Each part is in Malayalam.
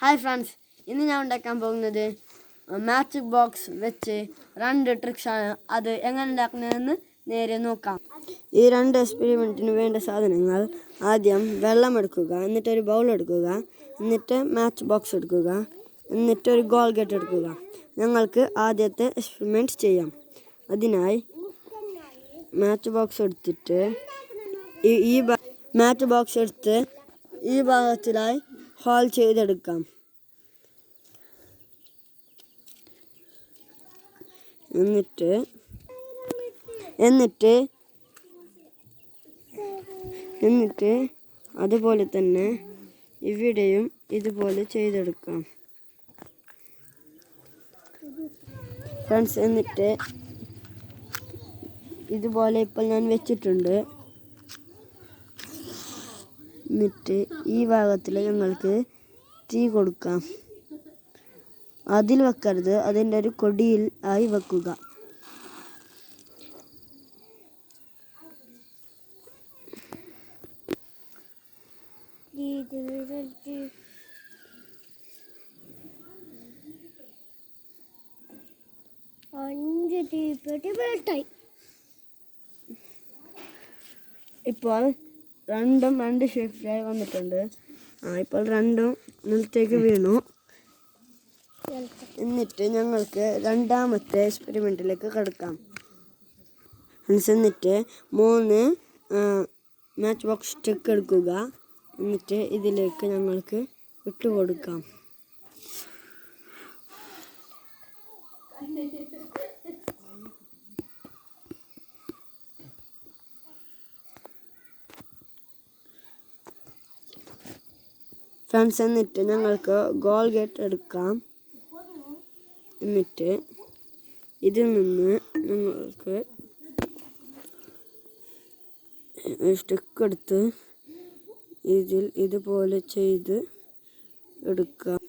ഹായ് ഫ്രണ്ട്സ്, ഇന്ന് ഞാൻ ഉണ്ടാക്കാൻ പോകുന്നത് മാജിക് ബോക്സ് വെച്ച് 2 ട്രിക്സാണ്. അത് എങ്ങനെ ഉണ്ടാക്കുന്നതെന്ന് നേരെ നോക്കാം. ഈ 2 എക്സ്പെരിമെൻറ്റിന് വേണ്ട സാധനങ്ങൾ: ആദ്യം വെള്ളം എടുക്കുക, എന്നിട്ടൊരു ബൗൾ എടുക്കുക, എന്നിട്ട് മാച്ച് ബോക്സ് എടുക്കുക, എന്നിട്ടൊരു ഗോൾഗേറ്റ് എടുക്കുക. ഞങ്ങൾക്ക് ആദ്യത്തെ എക്സ്പെരിമെൻറ്റ് ചെയ്യാം. അതിനായി മാച്ച് ബോക്സ് എടുത്തിട്ട് ഈ ഭാഗത്തിലായി ഹോൾ ചെയ്തെടുക്കാം. എന്നിട്ട് അതുപോലെ തന്നെ ഇവിടെയും ഇതുപോലെ ചെയ്തെടുക്കാം ഫ്രണ്ട്സ്. എന്നിട്ട് ഇതുപോലെ ഇപ്പോൾ ഞാൻ വെച്ചിട്ടുണ്ട്. എന്നിട്ട് ഈ ഭാഗത്തിൽ ഞങ്ങൾക്ക് തീ കൊടുക്കാം. അതിൽ വെക്കരുത്, അതിൻ്റെ ഒരു കൊടിയിൽ ആയി വെക്കുക. ഇപ്പോൾ രണ്ടും 2 ഷേപ്പിലായി വന്നിട്ടുണ്ട്. ഇപ്പോൾ രണ്ടും നിലത്തേക്ക് വീണു. എന്നിട്ട് ഞങ്ങൾക്ക് രണ്ടാമത്തെ എക്സ്പെരിമെൻറ്റിലേക്ക് കടക്കാം. എന്നിട്ട് 3 മാച്ച് ബോക്സ് സ്റ്റിക്ക് എടുക്കുക. എന്നിട്ട് ഇതിലേക്ക് ഞങ്ങൾക്ക് ഇട്ട് കൊടുക്കാം. ഫ്രണ്ട്സ്, എന്നിട്ട് ഞങ്ങൾക്ക് ഗോൾഗേറ്റ് എടുക്കാം. എന്നിട്ട് ഇതിൽ നിന്ന് ഞങ്ങൾക്ക് സ്റ്റിക്ക് എടുത്ത് ഇതിൽ ഇതുപോലെ ചെയ്ത് എടുക്കാം.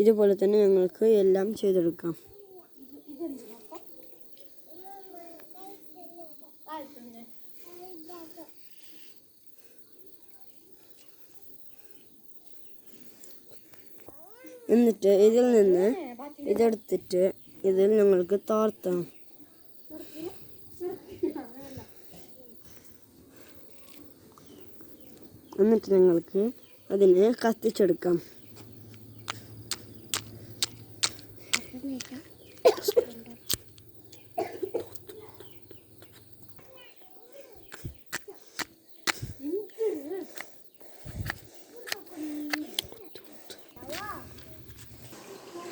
ഇതുപോലെ തന്നെ ഞങ്ങൾക്ക് എല്ലാം ചെയ്തെടുക്കാം. എന്നിട്ട് ഇതിൽ നിന്ന് ഇതെടുത്തിട്ട് ഇതിൽ ഞങ്ങൾക്ക് തോർത്താം. എന്നിട്ട് ഞങ്ങൾക്ക് അതിനെ കത്തിച്ചെടുക്കാം.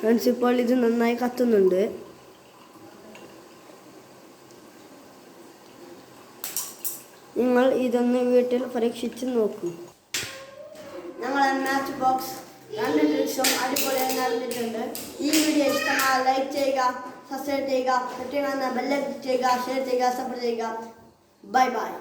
ഫ്രണ്ട്സ്, ഇപ്പോൾ ഇത് നന്നായി കത്തുന്നുണ്ട്. നിങ്ങൾ ഇതൊന്ന് വീട്ടിൽ പരീക്ഷിച്ച് നോക്കൂ. ഞങ്ങളെ മാച്ച് ബോക്സ് 2 ട്രിക്സും അടിപൊളിയായി നടന്നിട്ടുണ്ട്. ഈ വീഡിയോ ഇഷ്ടമായി ലൈക്ക് ചെയ്യുക, സബ്സ്ക്രൈബ് ചെയ്യുക, ബെൽ ഐക്കൺ ചെയ്യുക, ഷെയർ ചെയ്യുക, സപ്പോർട്ട് ചെയ്യുക. Bye bye.